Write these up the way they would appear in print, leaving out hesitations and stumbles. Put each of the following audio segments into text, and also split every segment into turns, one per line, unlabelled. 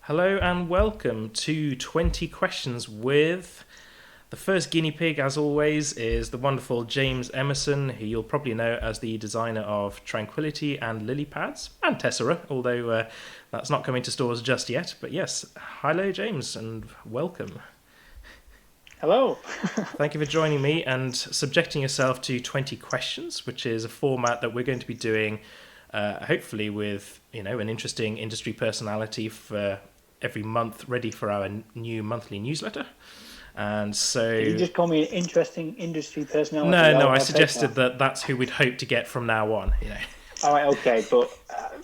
Hello and welcome to 20 Questions with... The first guinea pig, as always, is the wonderful James Emmerson, who you'll probably know as the designer of Tranquility and Lilypads, and Tessera, although that's not coming to stores just yet. But yes, hello James, and welcome.
Hello.
Thank you for joining me and subjecting yourself to 20 questions, which is a format that we're going to be doing, hopefully with an interesting industry personality for every month, ready for our new monthly newsletter. And so...
Did you just call me an interesting industry personality?
No, I suggested that's who we'd hope to get from now on,
All right, okay, but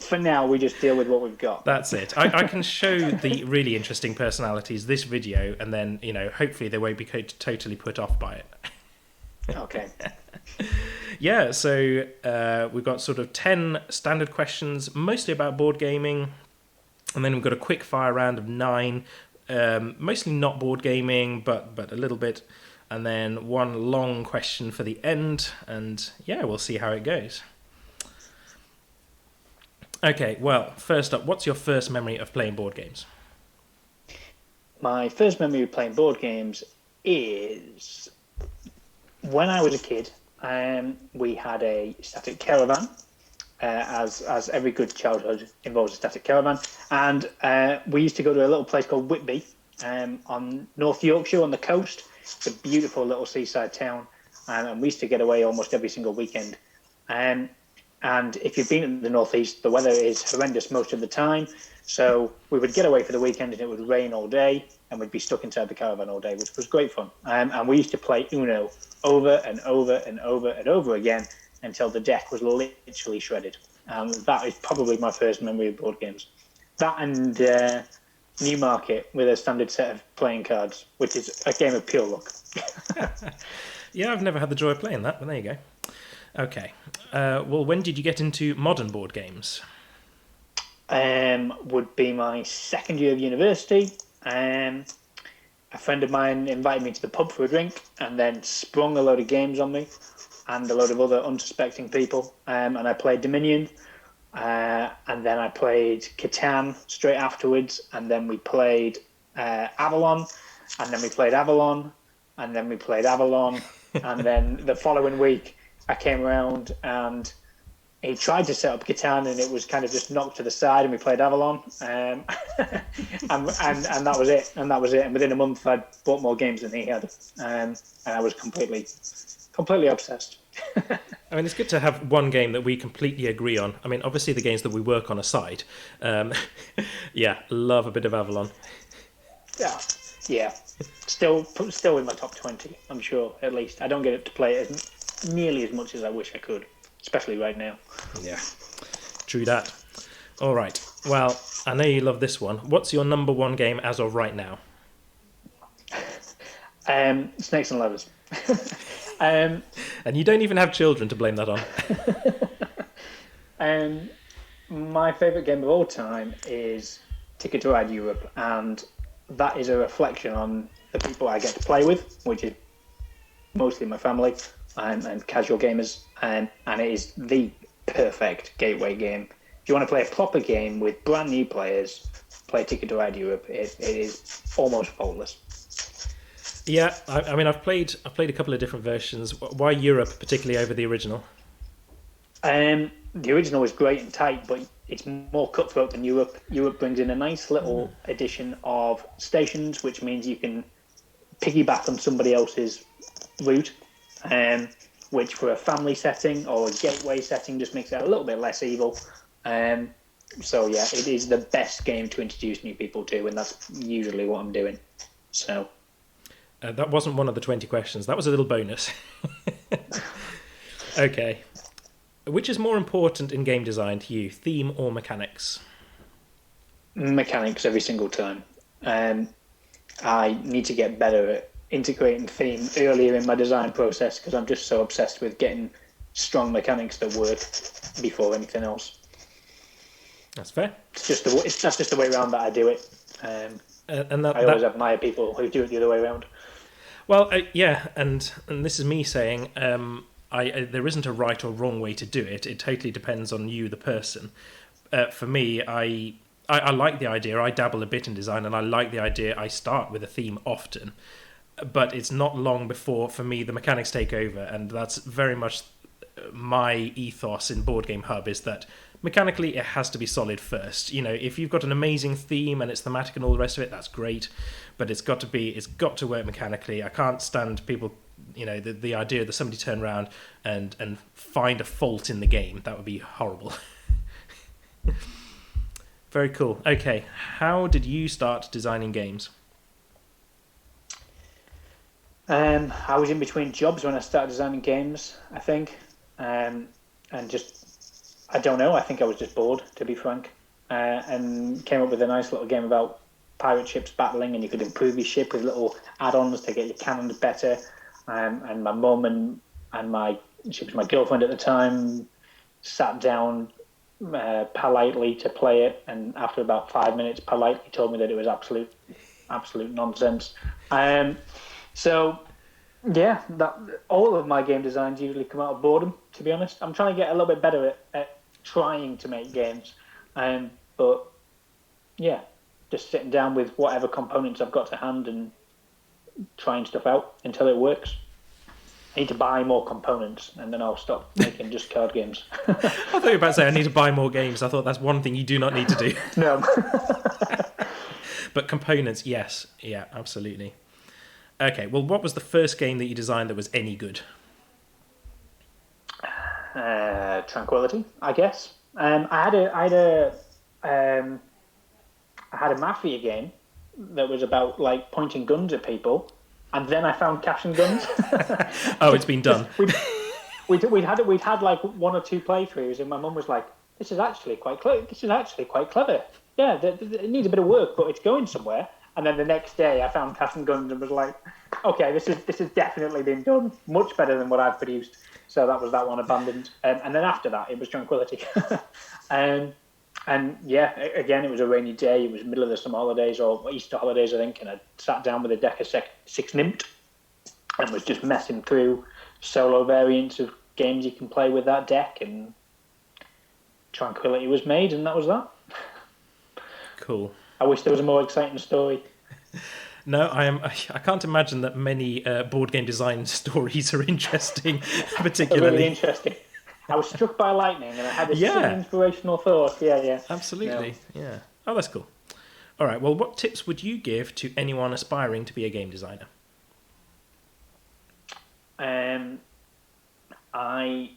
for now we just deal with what we've got.
That's it. I can show the really interesting personalities this video, and then, hopefully they won't be totally put off by it.
Okay.
Yeah, so we've got sort of 10 standard questions, mostly about board gaming, and then we've got a quick fire round of 9, mostly not board gaming, but a little bit, and then one long question for the end, and yeah, we'll see how it goes. Okay, well, first up, what's your first memory of playing board games?
My first memory of playing board games is when I was a kid. We had a static caravan, as every good childhood involves a static caravan, and we used to go to a little place called Whitby on North Yorkshire on the coast. It's a beautiful little seaside town, and we used to get away almost every single weekend. And if you've been in the northeast, the weather is horrendous most of the time. So we would get away for the weekend and it would rain all day and we'd be stuck inside the caravan all day, which was great fun. And we used to play Uno over and over and over and over again until the deck was literally shredded. That is probably my first memory of board games. That and Newmarket with a standard set of playing cards, which is a game of pure luck.
Yeah, I've never had the joy of playing that, but there you go. Okay. Well, when did you get into modern board games?
Would be my second year of university. A friend of mine invited me to the pub for a drink and then sprung a load of games on me and a load of other unsuspecting people. And I played Dominion, and then I played Catan straight afterwards, and then we played Avalon, and then we played Avalon, and then we played Avalon, and then the following week I came around and he tried to set up Catan and it was kind of just knocked to the side and we played Avalon, and that was it. And within a month I'd bought more games than he had, and I was completely obsessed.
I mean, it's good to have one game that we completely agree on. I mean, obviously the games that we work on aside. Yeah, love a bit of Avalon. Yeah.
Still in my top 20, I'm sure, at least. I don't get to play it nearly as much as I wish I could, especially right now.
Yeah, true that. All right, well, I know you love this one. What's your number one game as of right now?
Snakes and Ladders.
And you don't even have children to blame that
on. My favourite game of all time is Ticket to Ride Europe, and that is a reflection on the people I get to play with, which is mostly my family and casual gamers, and it is the perfect gateway game. If you want to play a proper game with brand new players, play Ticket to Ride Europe. It is almost faultless.
Yeah, I mean, I've played a couple of different versions. Why Europe particularly over the original?
The original is great and tight, but it's more cutthroat than Europe. Europe brings in a nice little addition of stations, which means you can piggyback on somebody else's route, which for a family setting or a gateway setting just makes it a little bit less evil. So yeah, it is the best game to introduce new people to, and that's usually what I'm doing. So
that wasn't one of the 20 questions. That was a little bonus. Okay. Which is more important in game design to you, theme or mechanics?
Mechanics every single time. I need to get better at integrating theme earlier in my design process because I'm just so obsessed with getting strong mechanics that work before anything else.
That's fair.
That's just the way around that I do it.
And
I always admire people who do it the other way around.
Well, yeah, and this is me saying there isn't a right or wrong way to do it. It totally depends on you, the person. For me, I I like the idea. I dabble a bit in design, and I like the idea. I start with a theme often, but it's not long before, for me, the mechanics take over, and that's very much my ethos in Board Game Hub, is that mechanically it has to be solid first. If you've got an amazing theme and it's thematic and all the rest of it, that's great, but it's got to work mechanically. I can't stand people, the idea that somebody turn around and find a fault in the game. That would be horrible. Very cool. Okay, how did you start designing games?
I was in between jobs when I started designing games, I think, and just, I don't know, I think I was just bored, to be frank, and came up with a nice little game about pirate ships battling, and you could improve your ship with little add-ons to get your cannons better, and my mum and she was my girlfriend at the time, sat down politely to play it, and after about 5 minutes politely told me that it was absolute nonsense. So, yeah, all of my game designs usually come out of boredom, to be honest. I'm trying to get a little bit better at trying to make games. But, yeah, just sitting down with whatever components I've got to hand and trying stuff out until it works. I need to buy more components, and then I'll stop making just card games.
I thought you were about to say I need to buy more games. I thought that's one thing you do not need to do.
No.
But components, yes. Yeah, absolutely. Okay, well, what was the first game that you designed that was any good?
Tranquility, I guess. I had a Mafia game that was about like pointing guns at people, and then I found cash and guns.
Oh, it's been done.
We'd had like one or two playthroughs, and my mum was like, "This is actually quite clever. This is actually quite clever. Yeah, it needs a bit of work, but it's going somewhere." And then the next day, I found Cash and Guns and was like, "Okay, this has definitely been done much better than what I've produced." So that was that one abandoned. And then after that, it was Tranquility. And yeah, again, it was a rainy day. It was middle of the summer holidays or Easter holidays, I think. And I sat down with a deck of six Nimmt and was just messing through solo variants of games you can play with that deck. And Tranquility was made, and that was that.
Cool.
I wish there was a more exciting story.
No, I can't imagine that many board game design stories are interesting, particularly.
Really interesting. I was struck by lightning, and I had this inspirational thought. Yeah.
Absolutely, yeah. Oh, that's cool. All right, well, what tips would you give to anyone aspiring to be a game designer?
I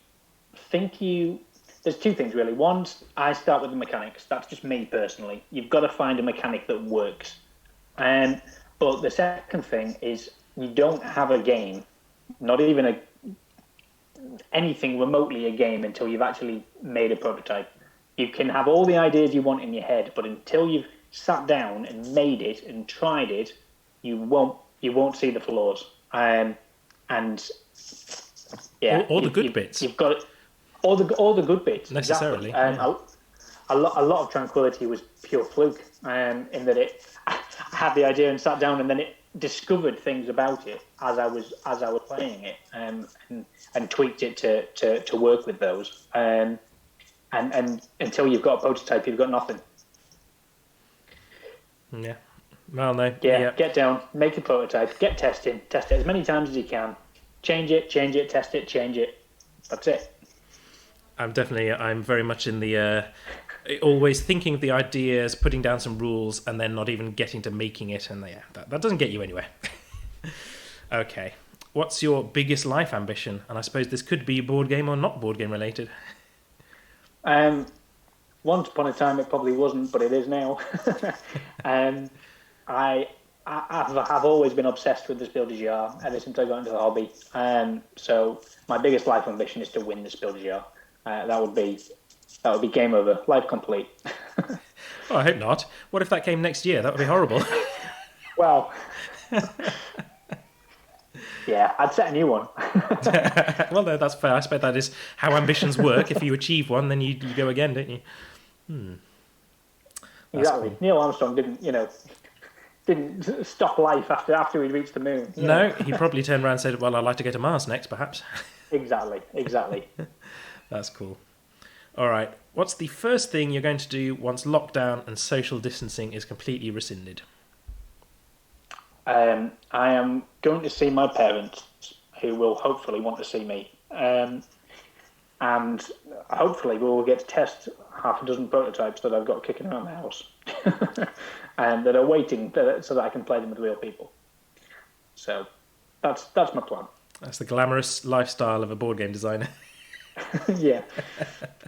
think there's two things, really. One, I start with the mechanics. That's just me, personally. You've got to find a mechanic that works. But the second thing is you don't have a game, not even anything remotely a game, until you've actually made a prototype. You can have all the ideas you want in your head, but until you've sat down and made it and tried it, you won't see the flaws. And yeah,
all the good bits.
You've got all the good bits
necessarily.
Exactly. A lot of Tranquility was pure fluke, in that I had the idea and sat down, and then it discovered things about it as I was playing it, and tweaked it to work with those. And until you've got a prototype, you've got nothing.
Yeah. Well, no.
Yeah. Get down, make a prototype, get testing, test it as many times as you can, change it, test it, change it. That's it.
I'm very much in the always thinking of the ideas, putting down some rules, and then not even getting to making it, and that doesn't get you anywhere. Okay, what's your biggest life ambition? And I suppose this could be board game or not board game related.
Once upon a time it probably wasn't, but it is now. I've always been obsessed with the Spiel des Jahres ever since I got into the hobby. So my biggest life ambition is to win the Spiel des Jahres. That would be game over, life complete.
Oh, I hope not. What if that came next year? That would be horrible.
Well, yeah, I'd set a new one.
Well, no, that's fair. I suppose that is how ambitions work. If you achieve one, then you go again, don't you?
Exactly. Cool. Neil Armstrong didn't stop life after he'd reached the moon.
No, he probably turned around and said, "Well, I'd like to go to Mars next, perhaps."
Exactly.
That's cool. All right. What's the first thing you're going to do once lockdown and social distancing is completely rescinded?
I am going to see my parents, who will hopefully want to see me. And hopefully we will get to test half a dozen prototypes that I've got kicking around the house and that are waiting so that I can play them with real people. So that's my plan.
That's the glamorous lifestyle of a board game designer.
Yeah.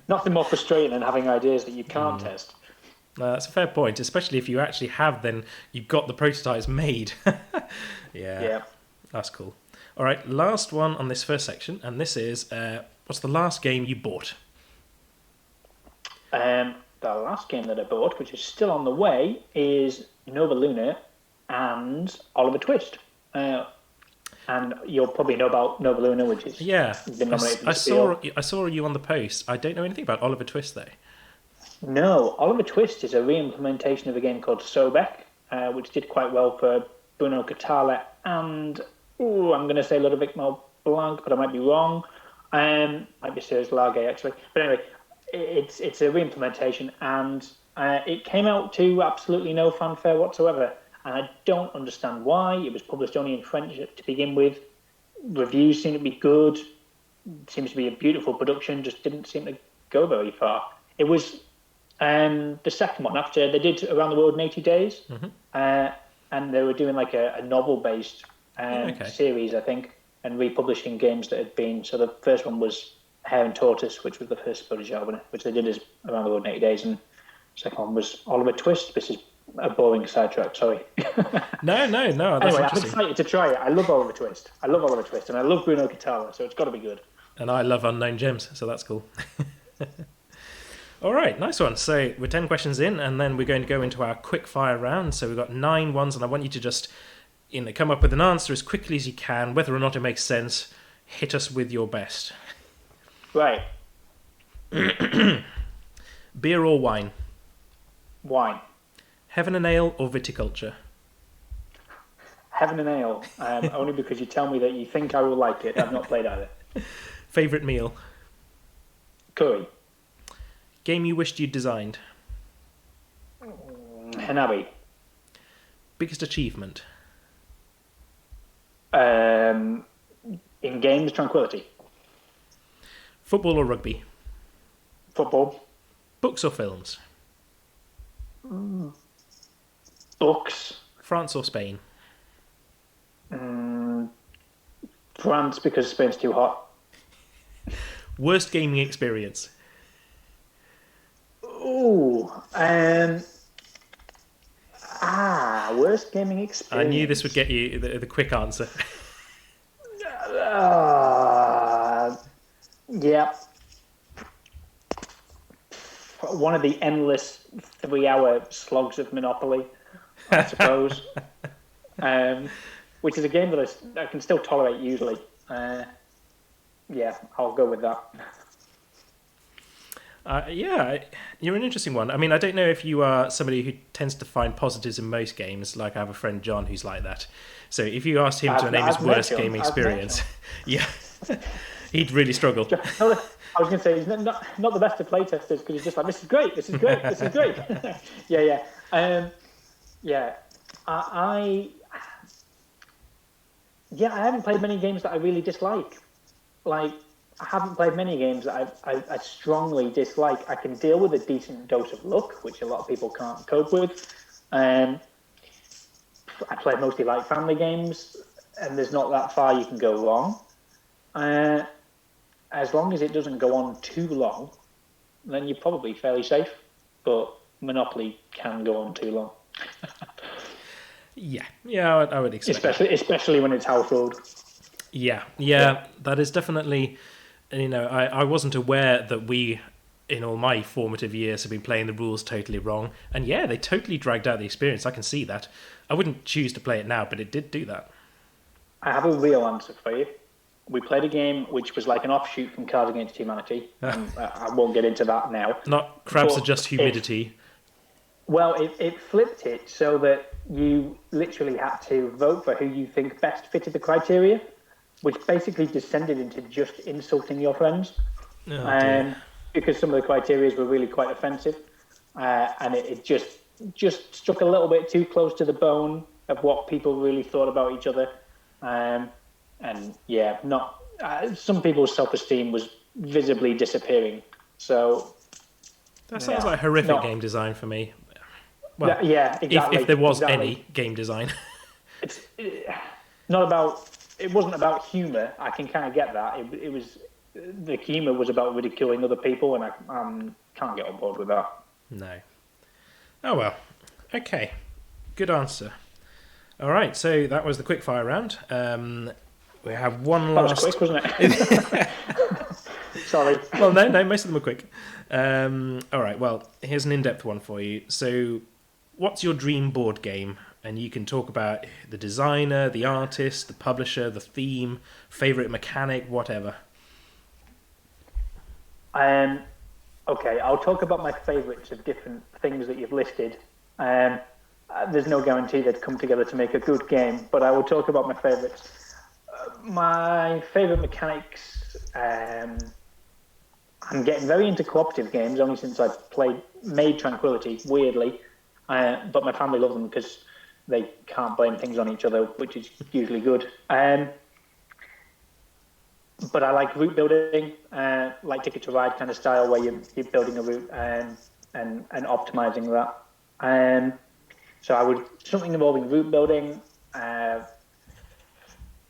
Nothing more frustrating than having ideas that you can't test.
That's a fair point, especially if you actually have, then you've got the prototypes made. Yeah, that's cool. All right, last one on this first section, and this is, what's the last game you bought?
The last game that I bought, which is still on the way, is Nova Luna and Oliver Twist. And you'll probably know about Nova Luna, which is been nominated for the
I saw you on the post. I don't know anything about Oliver Twist, though.
No, Oliver Twist is a re-implementation of a game called Sobek, which did quite well for Bruno Catala and, I'm going to say Ludovic Malblanc, but I might be wrong. Might be Serge Largay, actually. But anyway, it's a re-implementation, and it came out to absolutely no fanfare whatsoever. And I don't understand why. It was published only in French to begin with. Reviews seem to be good. It seems to be a beautiful production, just didn't seem to go very far. It was the second one after they did Around the World in 80 Days. And they were doing like a novel-based series, I think, and republishing games that had been. So the first one was Hare and Tortoise, which was the first footage album, which they did as Around the World in 80 Days. And the second one was Oliver Twist. This is a boring sidetrack, sorry.
No, that's
anyway, I'm
interesting.
excited to try it. I love Oliver Twist, and I love Bruno Catala, so it's got to be good.
And I love Unknown Gems, so that's cool. All right, nice one. So we're 10 questions in, and then we're going to go into our quick fire round. So we've got 9 ones, and I want you to just come up with an answer as quickly as you can, whether or not it makes sense. Hit us with your best.
Right.
Beer or wine?
Wine.
Heaven and Ale or Viticulture?
Heaven and Ale, only because you tell me that you think I will like it. I've not played either.
Favourite meal?
Curry.
Game you wished you'd designed?
Hanabi.
Biggest achievement?
In games, Tranquility.
Football or rugby?
Football.
Books or films?
Books.
France or Spain?
France, because Spain's too hot.
Worst gaming experience?
Worst gaming experience.
I knew this would get you the quick answer.
Yeah. One of the endless 3-hour slogs of Monopoly, I suppose. Which is a game that I can still tolerate usually. I'll go with that.
You're an interesting one. I mean, I don't know if you are somebody who tends to find positives in most games. Like I have a friend, John, who's like that. So if you asked him to name his worst gaming experience, he'd really struggle.
I was going to say, he's not the best of playtesters because he's just like, this is great. I haven't played many games that I really dislike. Like, I haven't played many games that I strongly dislike. I can deal with a decent dose of luck, which a lot of people can't cope with. I play mostly like family games, and there's not that far you can go wrong. As long as it doesn't go on too long, then you're probably fairly safe. But Monopoly can go on too long.
I would expect
especially when it's house ruled.
That is definitely. I wasn't aware that we, in all my formative years, have been playing the rules totally wrong. And they totally dragged out the experience. I can see that. I wouldn't choose to play it now, but it did do that.
I have a real answer for you. We played a game which was like an offshoot from Cards Against Humanity. I won't get into that now.
Not Crabs Adjust Humidity.
It flipped it so that you literally had to vote for who you think best fitted the criteria, which basically descended into just insulting your friends. because some of the criteria were really quite offensive, and it just struck a little bit too close to the bone of what people really thought about each other. And yeah, not some people's self-esteem was visibly disappearing. So
that sounds like horrific game design for me. Well,
yeah, exactly.
If there was any game design,
it's not about. It wasn't about humor. I can kind of get that. It was the humor was about ridiculing other people, and I can't get on board with that.
No. Oh well. Okay. Good answer. All right. So that was the quickfire round. We have one last.
That was quick, wasn't it? Sorry.
Well, no, most of them are quick. All right, well, here's an in-depth one for you. So, what's your dream board game? And you can talk about the designer, the artist, the publisher, the theme, favourite mechanic, whatever.
Okay, I'll talk about my favourites of different things that you've listed. There's no guarantee they'd come together to make a good game, but I will talk about my favourites. My favourite mechanics, I'm getting very into cooperative games, only since I've made Tranquility, weirdly. But my family love them because they can't blame things on each other, which is usually good. But I like route building, like Ticket to Ride kind of style, where you're building a route and optimizing that. So I would something involving route building.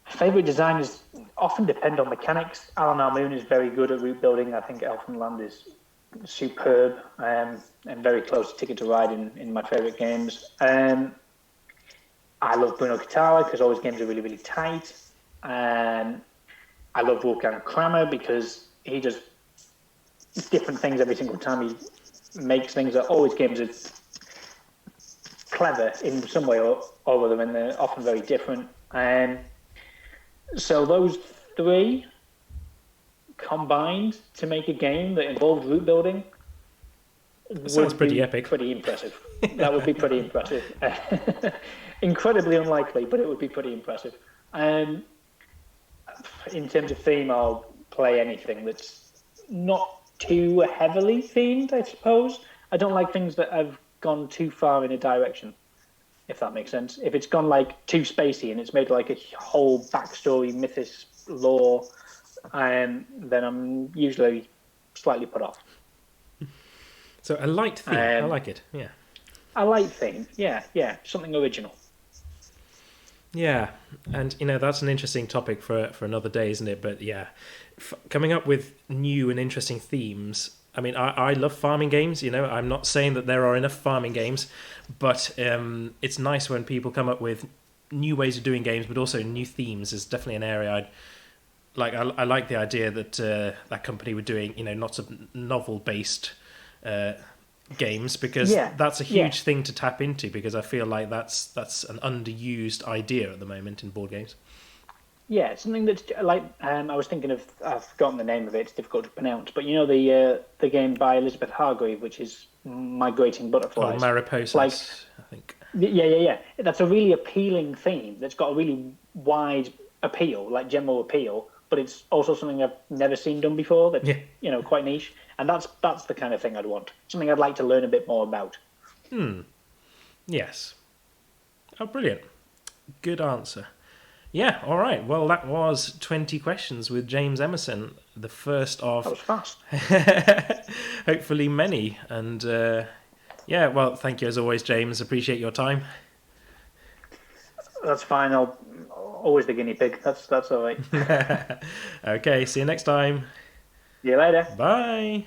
Favorite designers often depend on mechanics. Alan Almoon is very good at route building. I think Elfenland is superb and very close to Ticket to Ride in my favorite games. I love Bruno Catala because all his games are really, really tight. I love Wolfgang Kramer because he does different things every single time he makes things. All his games are clever in some way or other, and they're often very different. So those three combined to make a game that involved route building
sounds pretty epic.
Pretty impressive. That would be pretty impressive. Incredibly unlikely, but it would be pretty impressive. In terms of theme, I'll play anything that's not too heavily themed, I suppose. I don't like things that have gone too far in a direction, if that makes sense. If it's gone like too spacey and it's made like a whole backstory, mythos, lore, then I'm usually slightly put off.
So a light theme, I like it, yeah.
A light theme, yeah, something original.
Yeah, and that's an interesting topic for another day, isn't it? But yeah, coming up with new and interesting themes. I mean, I love farming games. I'm not saying that there are enough farming games, but it's nice when people come up with new ways of doing games, but also new themes is definitely an area I'd like. I like the idea that that company were doing, lots of novel-based games, because that's a huge thing to tap into, because I feel like that's an underused idea at the moment in board games.
Yeah, it's something that's like I was thinking of. I've forgotten the name of it. It's difficult to pronounce, but the game by Elizabeth Hargrave, which is Migrating Butterflies.
Oh, Mariposas, I think.
Yeah. That's a really appealing theme. That's got a really wide appeal, like general appeal. But it's also something I've never seen done before. That's quite niche, and that's the kind of thing I'd want. Something I'd like to learn a bit more about.
Yes. Oh, brilliant. Good answer. Yeah, all right. Well, that was 20 questions with James Emmerson, the first of...
That was fast.
hopefully many. And, well, thank you as always, James. Appreciate your time.
That's fine. I'll always the guinea pig. That's all right.
Okay, see you next time.
See you later.
Bye.